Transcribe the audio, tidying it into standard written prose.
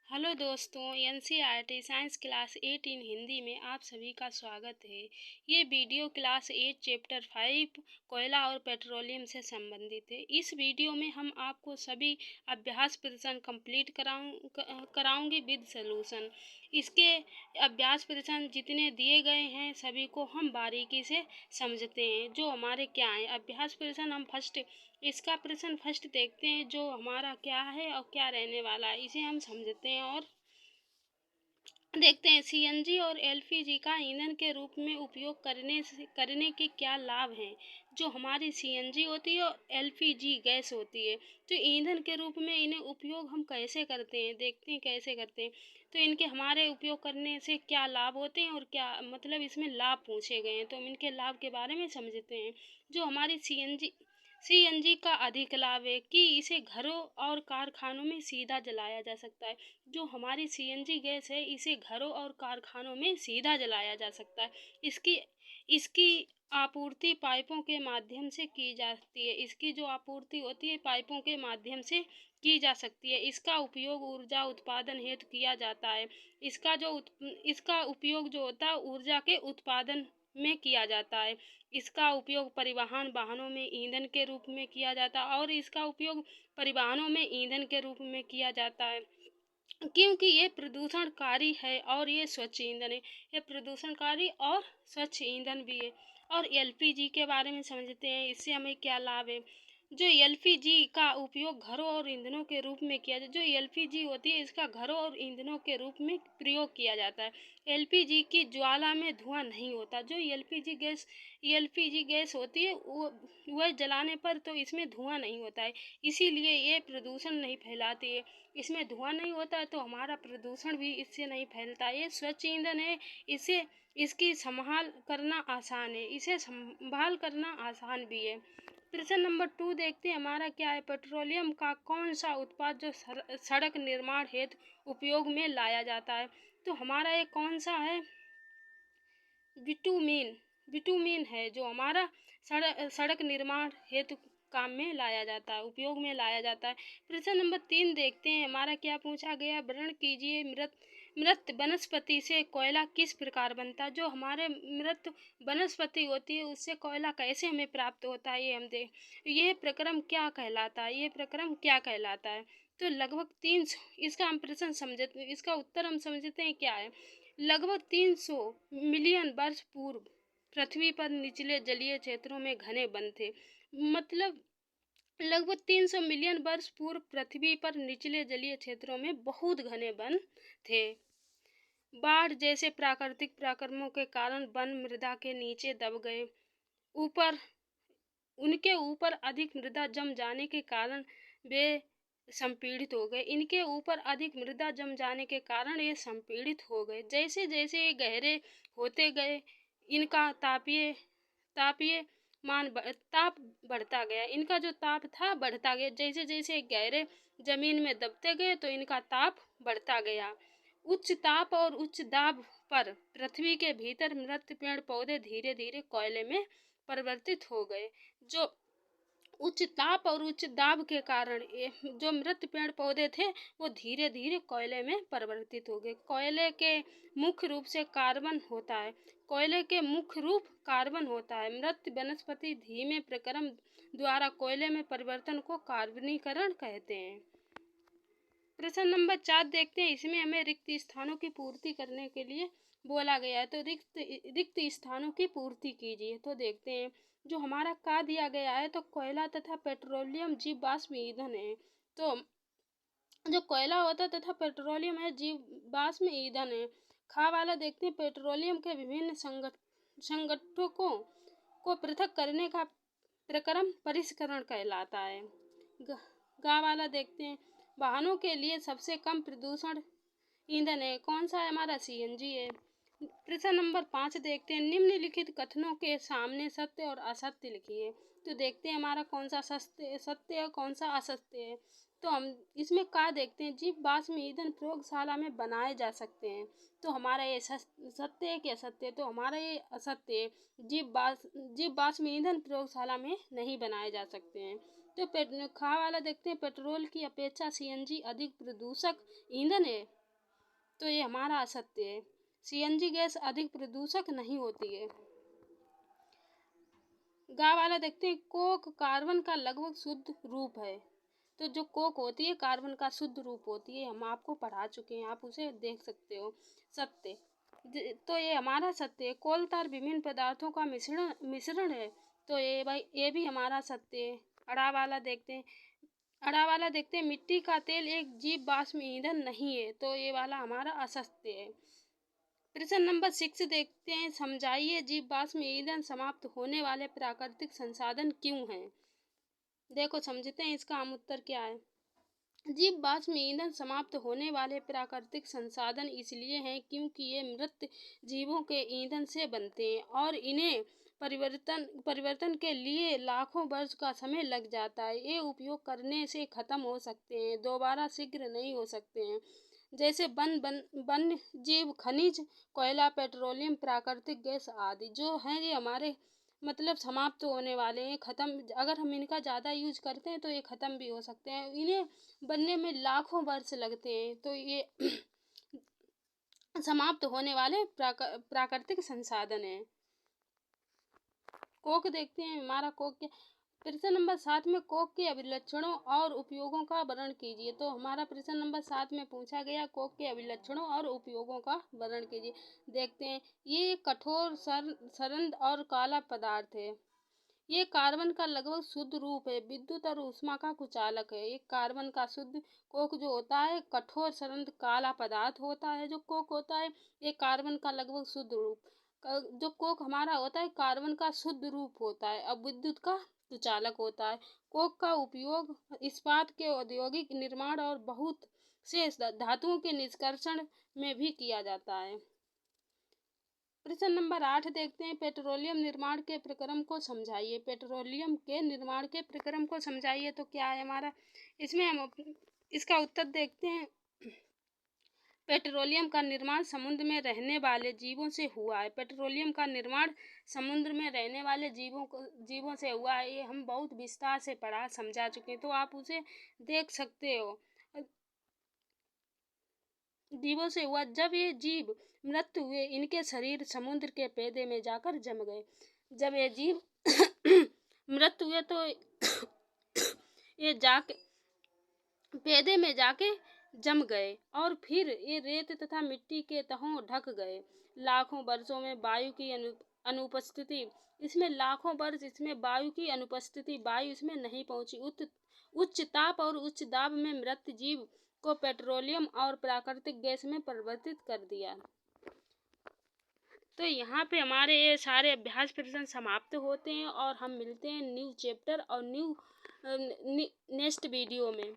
Hello दोस्तों, NCERT science class 8 इन हिंदी में आप सभी का स्वागत है। ये वीडियो क्लास 8 चैप्टर 5 कोयला और पेट्रोलियम से संबंधित है। इस वीडियो में हम आपको सभी अभ्यास प्रश्न कंप्लीट कराऊंगी विद सॉल्यूशन। इसके अभ्यास प्रश्न जितने दिए गए हैं सभी को हम बारीकी से समझते हैं। जो हमारे क्या हैं अभ्यास प्रश्न, हम इसका प्रश्न फर्स्ट देखते हैं जो हमारा क्या है और क्या रहने वाला है, इसे हम समझते हैं और देखते हैं। सीएनजी और एलपीजी का ईंधन के रूप में उपयोग करने के क्या लाभ हैं। जो हमारी सीएनजी होती है और एलपीजी गैस होती है, तो ईंधन के रूप में इन्हें उपयोग हम कैसे करते हैं, देखते हैं कैसे करते हैं। तो इनके हमारे उपयोग करने से क्या लाभ होते हैं और क्या मतलब इसमें लाभ पूछे गए हैं, तो हम इनके लाभ के बारे में समझते हैं। जो हमारी सीएनजी का अधिक लाभ है कि इसे घरों और कारखानों में सीधा जलाया जा सकता है। जो हमारी सीएनजी गैस है इसे घरों और कारखानों में सीधा जलाया जा सकता है। इसकी इसकी आपूर्ति पाइपों के माध्यम से की जाती है। इसकी जो आपूर्ति होती है पाइपों के माध्यम से की जा सकती है। इसका उपयोग ऊर्जा उत्पादन हेतु किया जाता है। इसका उपयोग जो होता है ऊर्जा के उत्पादन में किया जाता है। इसका उपयोग परिवहन वाहनों में ईंधन के रूप में किया जाता है और इसका उपयोग परिवहनों में ईंधन के रूप में किया जाता है क्योंकि ये प्रदूषणकारी है और ये स्वच्छ ईंधन है। ये प्रदूषणकारी और स्वच्छ ईंधन भी है। और एलपीजी के बारे में समझते हैं, इससे हमें क्या लाभ है। जो एलपीजी का उपयोग घरों और ईंधनों के रूप में किया जाता है। जो एलपीजी होती है इसका घरों और ईंधनों के रूप में प्रयोग किया जाता है। एलपीजी की ज्वाला में धुआं नहीं होता। जो एलपीजी गैस होती है वह जलाने पर तो इसमें धुआं नहीं होता है, इसीलिए ये प्रदूषण नहीं फैलाती है। इसमें धुआं नहीं होता है तो हमारा प्रदूषण भी इससे नहीं फैलता। ये स्वच्छ ईंधन है। इसे इसकी संभाल करना आसान है। इसे संभाल करना आसान भी है। प्रश्न नंबर 2 देखते हैं हमारा क्या है। पेट्रोलियम का कौन सा उत्पाद जो सड़क निर्माण हेतु उपयोग में लाया जाता है, तो हमारा ये कौन सा है। बिटुमीन है जो हमारा सड़क निर्माण हेतु काम में लाया जाता है, उपयोग में लाया जाता है। प्रश्न नंबर 3 देखते हैं हमारा क्या पूछा गया। वर्णन कीजिए मृत वनस्पति से कोयला किस प्रकार बनता है। जो हमारे मृत वनस्पति होती है उससे कोयला कैसे हमें प्राप्त होता है, ये प्रक्रम क्या कहलाता है। तो लगभग 300, इसका हम प्रश्न समझते, इसका उत्तर हम समझते हैं क्या है। लगभग 300 मिलियन वर्ष पूर्व पृथ्वी पर निचले जलीय क्षेत्रों में घने वन थे। मतलब लगभग 300 मिलियन वर्ष पूर्व पृथ्वी पर निचले जलीय क्षेत्रों में बहुत घने वन थे। बाढ़ जैसे प्राकृतिक प्रक्रमों के कारण वन मृदा के नीचे दब गए। उनके ऊपर अधिक मृदा जम जाने के कारण वे संपीड़ित हो गए। इनके ऊपर अधिक मृदा जम जाने के कारण ये संपीड़ित हो गए। जैसे जैसे ये गहरे होते गए इनका ताप बढ़ता गया। इनका जो ताप था बढ़ता गया। जैसे जैसे गहरे जमीन में दबते गए तो इनका ताप बढ़ता गया। उच्च ताप और उच्च दाब पर पृथ्वी के भीतर मृत पेड़ पौधे धीरे धीरे कोयले में परिवर्तित हो गए। जो उच्च ताप और उच्च दाब के कारण जो मृत पेड़ पौधे थे वो धीरे धीरे कोयले में परिवर्तित हो गए। कोयले के मुख्य रूप कार्बन होता है। मृत वनस्पति धीमे प्रक्रम द्वारा कोयले में परिवर्तन को कार्बनीकरण कहते हैं। प्रश्न नंबर 4 देखते हैं। इसमें हमें रिक्त स्थानों की पूर्ति करने के लिए बोला गया है, तो रिक्त स्थानों की पूर्ति कीजिए। तो देखते हैं जो हमारा का दिया गया है, तो कोयला तथा पेट्रोलियम जीवाश्म ईंधन है। तो जो कोयला होता है तथा पेट्रोलियम है जीवाश्म ईंधन है। खा वाला देखते हैं पेट्रोलियम के विभिन्न संगठनों को पृथक करने का प्रक्रम परिष्करण कहलाता है। गा वाला देखते हैं वाहनों के लिए सबसे कम प्रदूषण ईंधन है। कौन सा है हमारा सीएनजी है। प्रश्न नंबर 5 देखते हैं। निम्नलिखित कथनों के सामने सत्य और असत्य लिखिए। तो देखते हैं हमारा कौन सा सत्य है कौन सा असत्य है। तो हम इसमें का देखते हैं जीवाश्म ईंधन प्रयोगशाला में बनाए जा सकते हैं। तो हमारा ये सत्य है कि असत्य है, तो हमारा ये असत्य है। जीवाश्म ईंधन प्रयोगशाला में नहीं बनाए जा सकते हैं। तो खा वाला देखते हैं पेट्रोल की अपेक्षा सीएनजी अधिक प्रदूषक ईंधन है। तो ये हमारा असत्य है। सीएनजी गैस अधिक प्रदूषक नहीं होती है। गा वाला देखते हैं, कोक कार्बन का लगभग शुद्ध रूप है। तो जो कोक होती है कार्बन का शुद्ध रूप होती है, हम आपको पढ़ा चुके हैं, आप उसे देख सकते हो। सत्य, तो ये हमारा सत्य है। कोल तार विभिन्न पदार्थों का मिश्रण है। तो ये भाई ये भी हमारा सत्य है। अड़ा वाला देखते हैं, मिट्टी का तेल एक जीव वाष्प ईंधन नहीं है। तो ये वाला हमारा असत्य है। प्रश्न नंबर 6 देखते हैं, समझाइए जीव वाष्प ईंधन समाप्त होने वाले प्राकृतिक संसाधन क्यों हैं। देखो समझते हैं इसका हम उत्तर क्या है। जीव वाष्प ईंधन समाप्त होने वाले प्राकृतिक संसाधन इसलिए हैं क्योंकि ये मृत जीवों के ईंधन से बनते हैं और इन्हें परिवर्तन के लिए लाखों वर्ष का समय लग जाता है। ये उपयोग करने से खत्म हो सकते हैं, दोबारा शीघ्र नहीं हो सकते हैं। जैसे वन जीव, खनिज, कोयला, पेट्रोलियम, प्राकृतिक गैस आदि जो हैं ये हमारे मतलब समाप्त होने वाले हैं, ख़त्म। अगर हम इनका ज़्यादा यूज करते हैं तो ये ख़त्म भी हो सकते हैं। इन्हें बनने में लाखों वर्ष लगते हैं। तो ये समाप्त होने वाले प्राकृतिक संसाधन हैं। कोक देखते हैं, हमारा कोक क्या। प्रश्न नंबर 7 में कोक के अभिलक्षणों और उपयोगों का वर्णन कीजिए। तो हमारा प्रश्न नंबर 7 में पूछा गया कोक के अभिलक्षणों और उपयोगों का वर्णन कीजिए। देखते हैं, ये एक कठोर सरंद और काला पदार्थ है। ये कार्बन का लगभग शुद्ध रूप है, विद्युत और ऊष्मा का कुचालक है। ये कार्बन का शुद्ध कोक जो होता है कठोर सरंद काला पदार्थ होता है। जो कोक होता है ये कार्बन का लगभग शुद्ध रूप। जो कोक हमारा होता है कार्बन का शुद्ध रूप होता है, अब विद्युत का कुचालक होता है। कोक का उपयोग इस्पात के औद्योगिक निर्माण और बहुत से धातुओं के निष्कर्षण में भी किया जाता है। प्रश्न नंबर 8 देखते हैं, पेट्रोलियम निर्माण के प्रक्रम को समझाइए। पेट्रोलियम के निर्माण के प्रक्रम को समझाइए। तो क्या है हमारा, इसमें हम इसका उत्तर देखते हैं। पेट्रोलियम का निर्माण समुद्र में रहने वाले जीवों से हुआ है। पेट्रोलियम का निर्माण समुद्र में रहने वाले जीवों से हुआ है। ये हम बहुत विस्तार से पढ़ा समझा चुके हैं, तो आप उसे देख सकते हो। जीवों से हुआ, जब ये जीव मृत हुए इनके शरीर समुद्र के पेदे में जाकर जम गए। जब ये जीव मृत हुए तो ये जाके पेदे में जाके जम गए और फिर ये रेत तथा मिट्टी के तहों ढक गए। लाखों वर्षों में वायु की अनुपस्थिति, इसमें लाखों वर्ष इसमें वायु की अनुपस्थिति, वायु इसमें नहीं पहुंची। उच्च ताप और उच्च दाब में मृत जीव को पेट्रोलियम और प्राकृतिक गैस में परिवर्तित कर दिया। तो यहाँ पे हमारे ये सारे अभ्यास प्रश्न समाप्त होते हैं और हम मिलते हैं न्यू चैप्टर और न्यू नेक्स्ट वीडियो में।